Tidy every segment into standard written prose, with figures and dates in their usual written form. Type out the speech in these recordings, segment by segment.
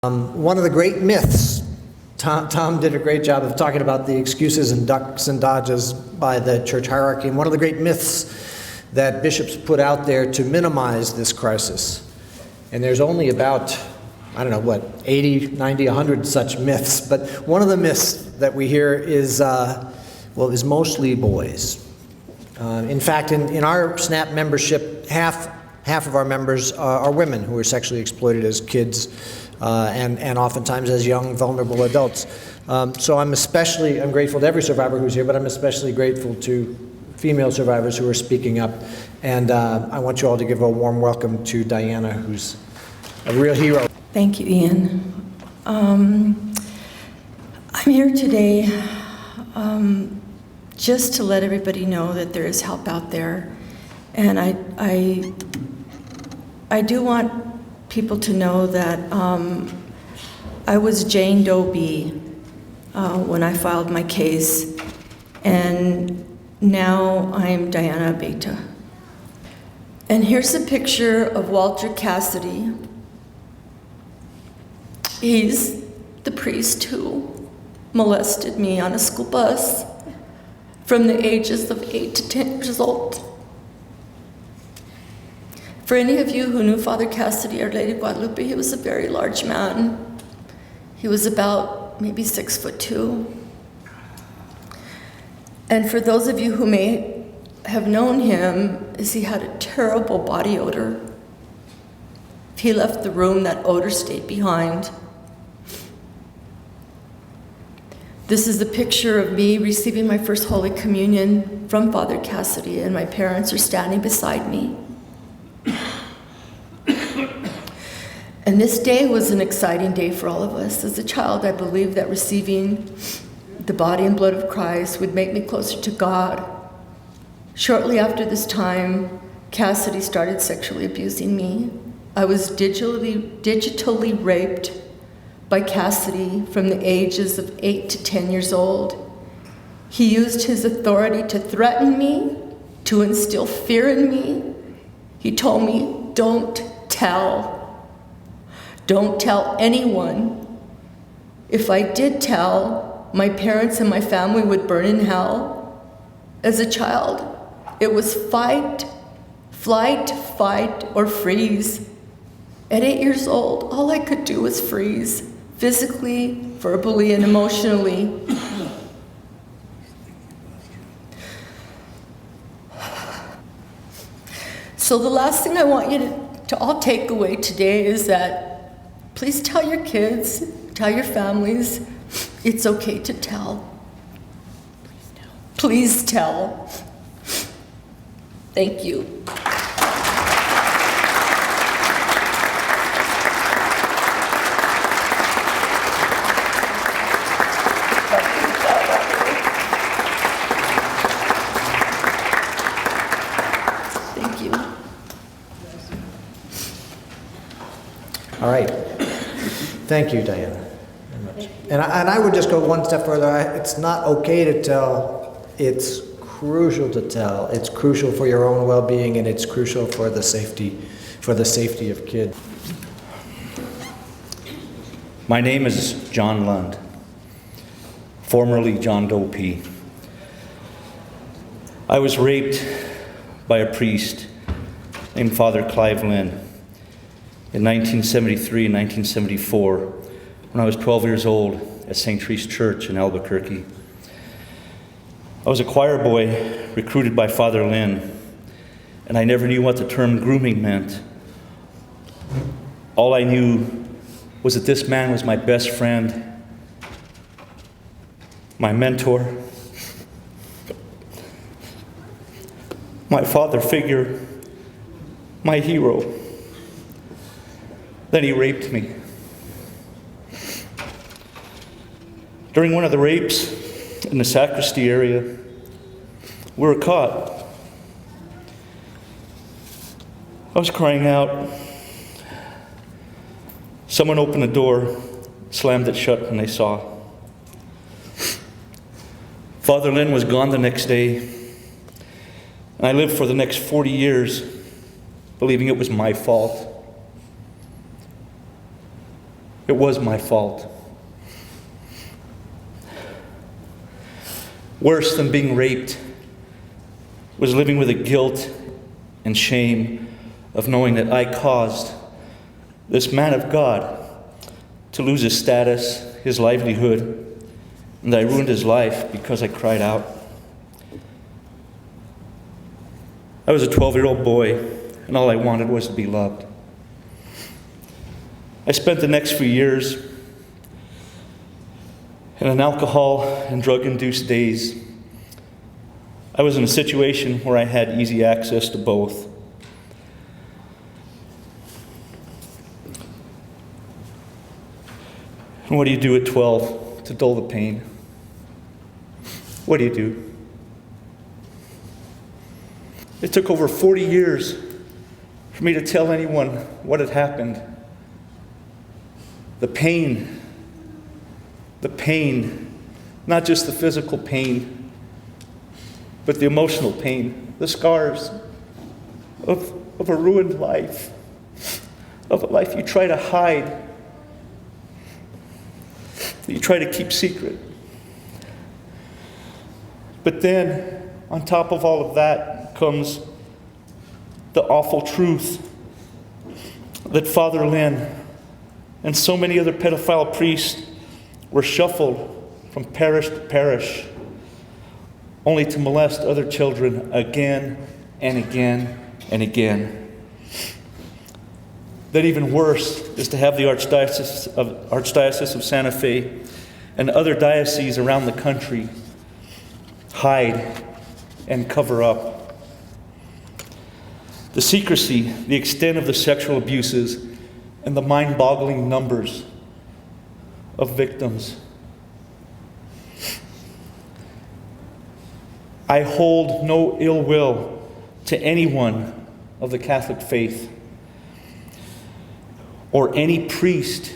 One of the great myths, Tom did a great job of talking about the excuses and ducks and dodges by the church hierarchy, and one of the great myths that bishops put out there to minimize this crisis. And there's only about, 80, 90, 100 such myths, but one of the myths that we hear is mostly boys. In fact, in our SNAP membership, half of our members are women who are sexually exploited as kids, and oftentimes as young, vulnerable adults. So I'm grateful to every survivor who's here, but I'm especially grateful to female survivors who are speaking up. And I want you all to give a warm welcome to Diana, who's a real hero. Thank you, Ian. I'm here today just to let everybody know that there is help out there. And I do want people to know that I was Jane Doe B when I filed my case, and now I'm Diana Abeyta. And here's a picture of Walter Cassidy. He's the priest who molested me on a school bus from the ages of 8 to 10 years old. For any of you who knew Father Cassidy or Lady Guadalupe, he was a very large man. He was about maybe 6'2". And for those of you who may have known him, he had a terrible body odor. If he left the room, that odor stayed behind. This is a picture of me receiving my first Holy Communion from Father Cassidy, and my parents are standing beside me. And this day was an exciting day for all of us. As a child, I believed that receiving the body and blood of Christ would make me closer to God. Shortly after this time, Cassidy started sexually abusing me. I was digitally raped by Cassidy from the ages of 8 to 10 years old. He used his authority to threaten me, to instill fear in me. He told me, don't tell. Don't tell anyone. If I did tell, my parents and my family would burn in hell. As a child, it was fight, flight, fight, or freeze. At 8 years old, all I could do was freeze, physically, verbally, and emotionally. So the last thing I want you to all take away today is that please tell your kids, tell your families, it's okay to tell. Please tell. Thank you. Thank you. All right. Thank you, Diana, very much. And I would just go one step further. It's not okay to tell. It's crucial to tell. It's crucial for your own well-being, and it's crucial for the safety of kids. My name is John Lund, formerly John Doe P. I was raped by a priest named Father Clive Lynn in 1973 and 1974 when I was 12 years old at St. Therese Church in Albuquerque. I was a choir boy recruited by Father Lynn, and I never knew what the term grooming meant. All I knew was that this man was my best friend, my mentor, my father figure, my hero. Then he raped me. During one of the rapes in the sacristy area, we were caught. I was crying out. Someone opened the door, slammed it shut when they saw. Father Lynn was gone the next day, and I lived for the next 40 years believing it was my fault. It was my fault. Worse than being raped was living with the guilt and shame of knowing that I caused this man of God to lose his status, his livelihood, and I ruined his life because I cried out. I was a 12-year-old boy, and all I wanted was to be loved. I spent the next few years in an alcohol and drug-induced daze. I was in a situation where I had easy access to both. And what do you do at 12 to dull the pain? What do you do? It took over 40 years for me to tell anyone what had happened. The pain, not just the physical pain, but the emotional pain, the scars of a ruined life, of a life you try to hide, that you try to keep secret. But then, on top of all of that, comes the awful truth that Father Lynn and so many other pedophile priests were shuffled from parish to parish, only to molest other children again and again and again. That even worse is to have the Archdiocese of Santa Fe and other dioceses around the country hide and cover up. The secrecy, the extent of the sexual abuses, and the mind-boggling numbers of victims. I hold no ill will to anyone of the Catholic faith or any priest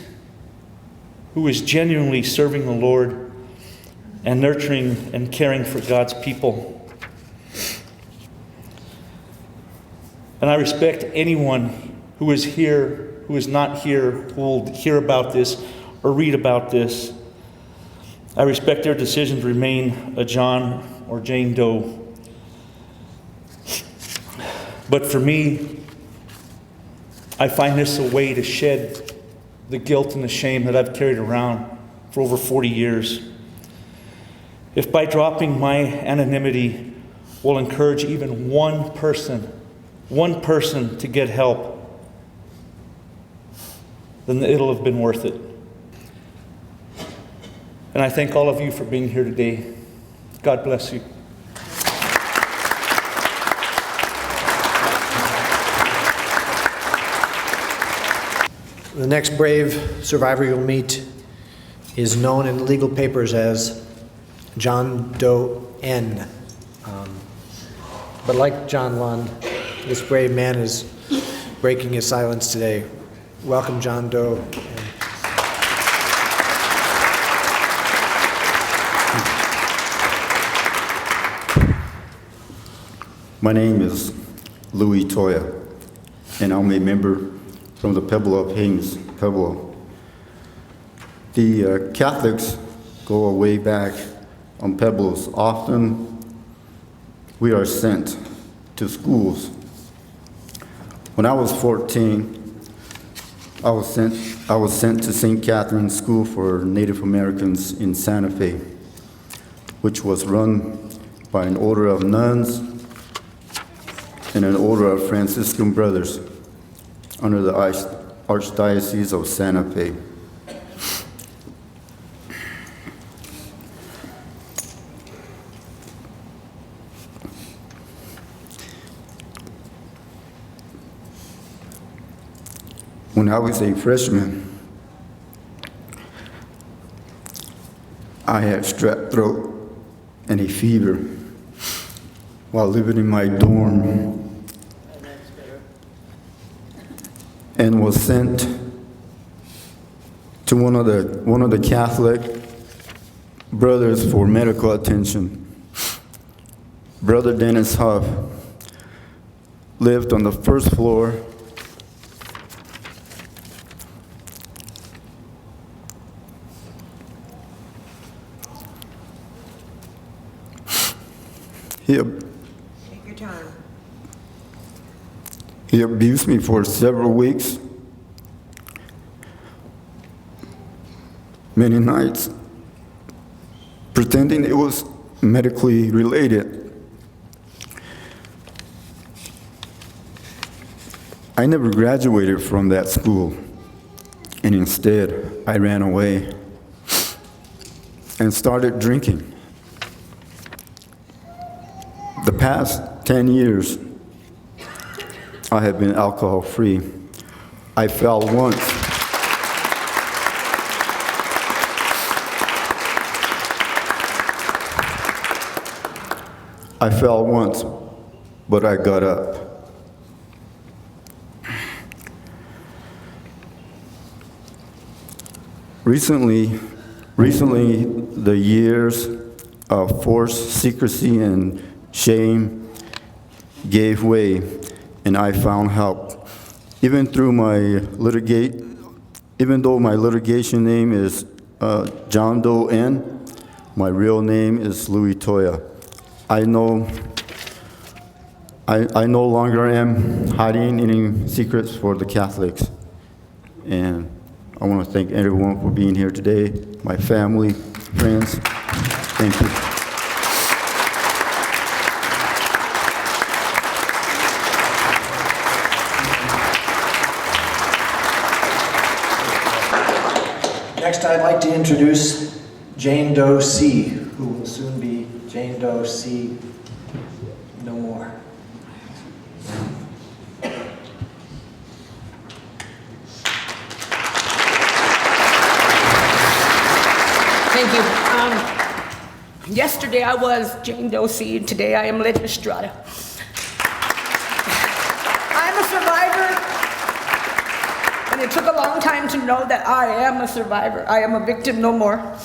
who is genuinely serving the Lord and nurturing and caring for God's people. And I respect anyone who is here, who is not here, who will hear about this or read about this. I respect their decision to remain a John or Jane Doe. But for me, I find this a way to shed the guilt and the shame that I've carried around for over 40 years. If by dropping my anonymity will encourage even one person to get help, then it'll have been worth it. And I thank all of you for being here today. God bless you. The next brave survivor you'll meet is known in the legal papers as John Doe N. But like John Lund, this brave man is breaking his silence today. Welcome, John Doe. My name is Louis Toya, and I'm a member from the Pueblo of Haines, Pueblo. The Catholics go way back on Pueblos. Often we are sent to schools. When I was 14, I was sent to St. Catherine's School for Native Americans in Santa Fe, which was run by an order of nuns and an order of Franciscan brothers under the Archdiocese of Santa Fe. When I was a freshman, I had strep throat and a fever while living in my dorm, and was sent to one of the Catholic brothers for medical attention. Brother Dennis Huff lived on the first floor He, Take your time. he abused me for several weeks, many nights, pretending it was medically related. I never graduated from that school, and instead I ran away and started drinking. The past 10 years, I have been alcohol-free. I fell once. I fell once, but I got up. Recently, the years of forced secrecy and shame gave way, and I found help. Even though my litigation name is John Doe N, my real name is Louis Toya. I no longer am hiding any secrets for the Catholics, and I want to thank everyone for being here today, my family, friends. Thank you. Next, I'd like to introduce Jane Doe C., who will soon be Jane Doe C. no more. Thank you. Yesterday I was Jane Doe C, and today I am Letty Estrada. I'm a survivor, and it took a long time to know that I am a survivor. I am a victim no more.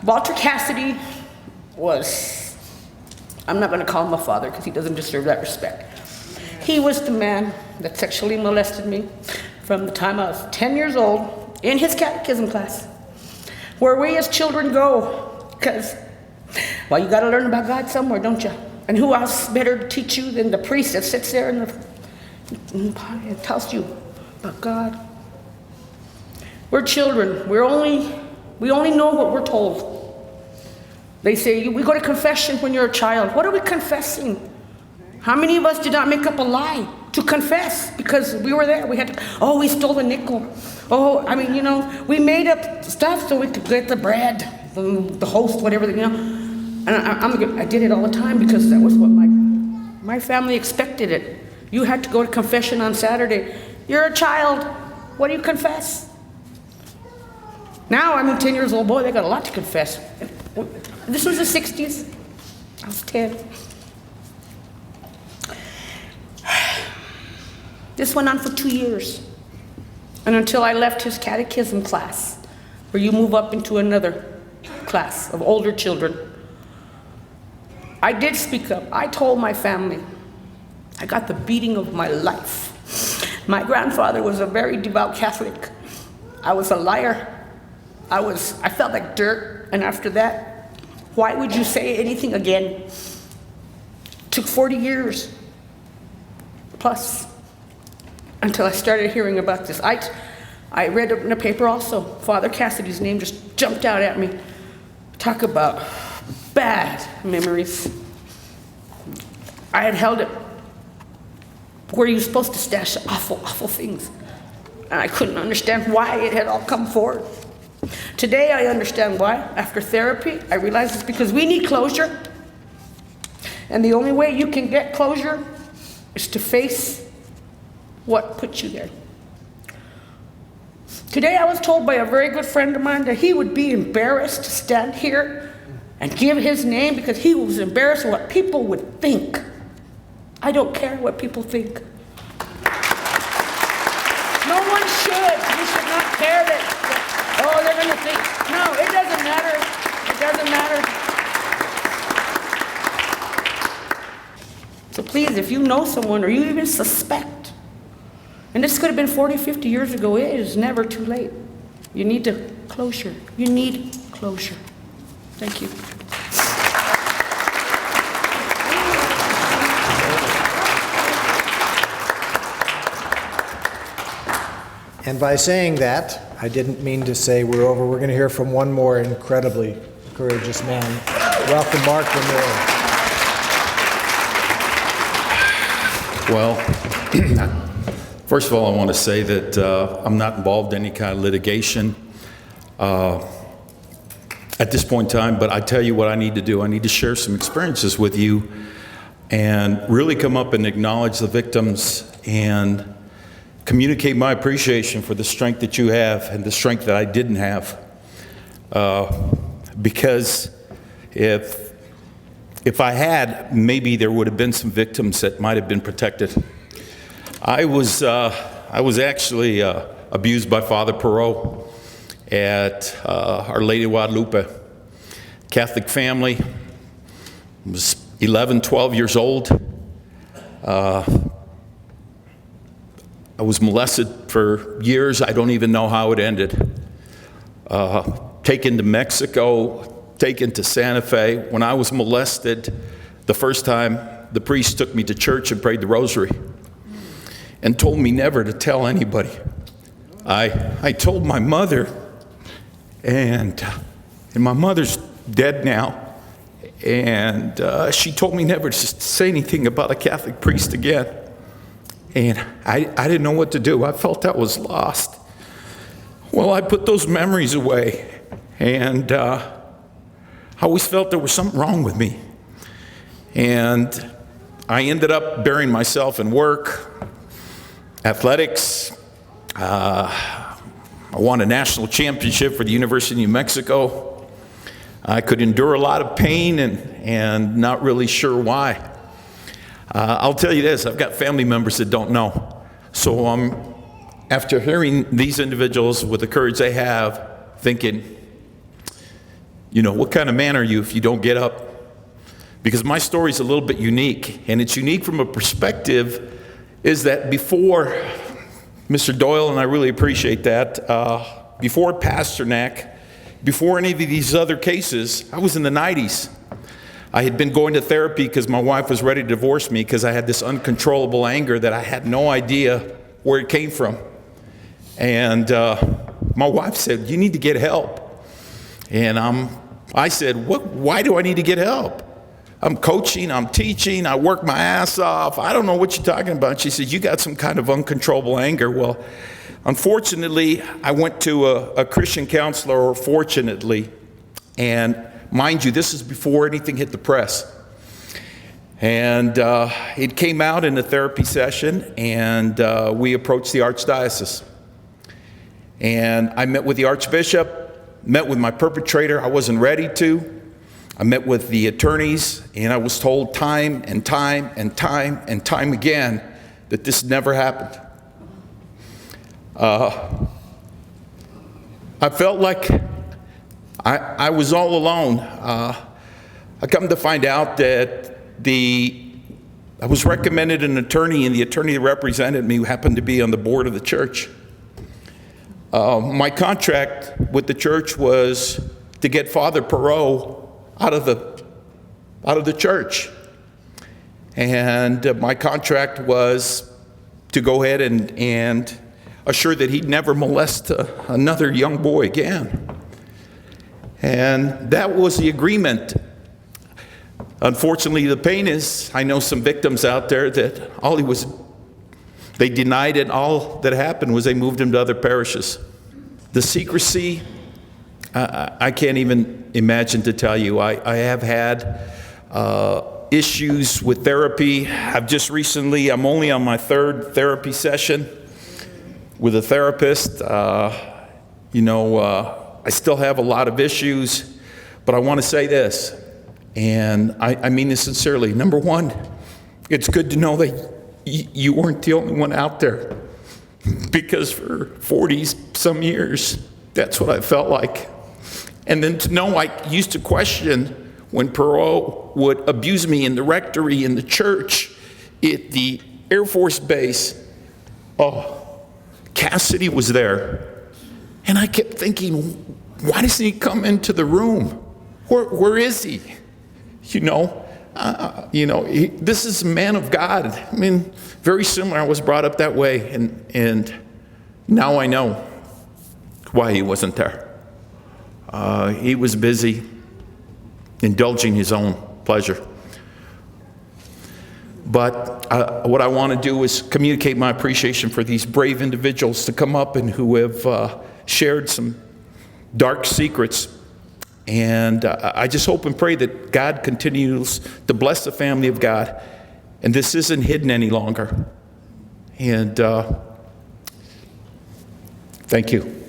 Walter Cassidy was, I'm not going to call him a father because he doesn't deserve that respect. He was the man that sexually molested me from the time I was 10 years old in his catechism class, where we as children go, because, well, you got to learn about God somewhere, don't you? And who else better to teach you than the priest that sits there and tells you about God? We're children. We only know what we're told. They say, we go to confession when you're a child. What are we confessing? How many of us did not make up a lie to confess because we were there? We had to, oh, we stole a nickel. Oh, I mean, we made up stuff so we could get the bread, the host, whatever, And I did it all the time because that was what my family expected it. You had to go to confession on Saturday. You're a child. What do you confess? Now I'm 10 years old. Boy, they got a lot to confess. This was the 60s. I was 10. This went on for 2 years. And until I left his catechism class, where you move up into another class of older children, I did speak up. I told my family. I got the beating of my life. My grandfather was a very devout Catholic. I was a liar. I felt like dirt. And after that, why would you say anything again? Took 40 years plus until I started hearing about this. I read in the paper also, Father Cassidy's name just jumped out at me. Talk about bad memories. I had held it where you're supposed to stash awful, awful things. And I couldn't understand why it had all come forward. Today I understand why. After therapy, I realize it's because we need closure. And the only way you can get closure is to face what put you there. Today I was told by a very good friend of mine that he would be embarrassed to stand here and give his name because he was embarrassed of what people would think. I don't care what people think. No one should. You should not care that oh, they're going to think. No, it doesn't matter. It doesn't matter. So please, if you know someone or you even suspect, and this could have been 40, 50 years ago, it is never too late. You need closure. You need closure. Thank you. And by saying that, I didn't mean to say we're over. We're going to hear from one more incredibly courageous man. Welcome, Mark Ramiro. Well, first of all, I want to say that I'm not involved in any kind of litigation at this point in time, but I tell you what I need to do. I need to share some experiences with you and really come up and acknowledge the victims and communicate my appreciation for the strength that you have and the strength that I didn't have. Because if I had, maybe there would have been some victims that might have been protected. I was actually abused by Father Perot at Our Lady of Guadalupe. Catholic family. I was 11, 12 years old. I was molested for years. I don't even know how it ended. Taken to Mexico, taken to Santa Fe. When I was molested the first time, the priest took me to church and prayed the rosary and told me never to tell anybody. I told my mother, and my mother's dead now, and she told me never to say anything about a Catholic priest again. And I didn't know what to do. I felt I was lost. Well, I put those memories away, and I always felt there was something wrong with me. And I ended up burying myself in work, athletics. I won a national championship for the University of New Mexico. I could endure a lot of pain and not really sure why. I'll tell you this, I've got family members that don't know. So after hearing these individuals with the courage they have, thinking, what kind of man are you if you don't get up? Because my story is a little bit unique, and it's unique from a perspective is that before Mr. Doyle, and I really appreciate that, before Pasternak, before any of these other cases, I was in the 90s. I had been going to therapy because my wife was ready to divorce me because I had this uncontrollable anger that I had no idea where it came from. And my wife said, you need to get help. And I said, why do I need to get help? I'm coaching, I'm teaching, I work my ass off. I don't know what you're talking about. She said, you got some kind of uncontrollable anger. Well, unfortunately, I went to a Christian counselor, or fortunately, and mind you, this is before anything hit the press. And it came out in a therapy session, and we approached the Archdiocese. And I met with the Archbishop, met with my perpetrator. I wasn't ready to. I met with the attorneys, and I was told time and time and time and time again that this never happened. I felt like I was all alone. I come to find out that I was recommended an attorney, and the attorney that represented me happened to be on the board of the church. My contract with the church was to get Father Perot out of the church. And my contract was to go ahead and assure that he'd never molest another young boy again. And that was the agreement. Unfortunately, the pain is, I know some victims out there that they denied it. All that happened was they moved him to other parishes. The secrecy, I can't even imagine to tell you. I have had issues with therapy. I'm only on my third therapy session with a therapist. I still have a lot of issues, but I want to say this, and I mean this sincerely. Number one, it's good to know that you weren't the only one out there, because for 40 some years, that's what I felt like. And then to know I used to question when Perot would abuse me in the rectory, in the church, at the Air Force Base. Oh, Cassidy was there. And I kept thinking, why doesn't he come into the room? Where is he? This is a man of God. I mean, very similar. I was brought up that way. And Now I know why he wasn't there. He was busy indulging his own pleasure. But what I want to do is communicate my appreciation for these brave individuals to come up and who have shared some dark secrets. And I just hope and pray that God continues to bless the family of God. And this isn't hidden any longer. And thank you.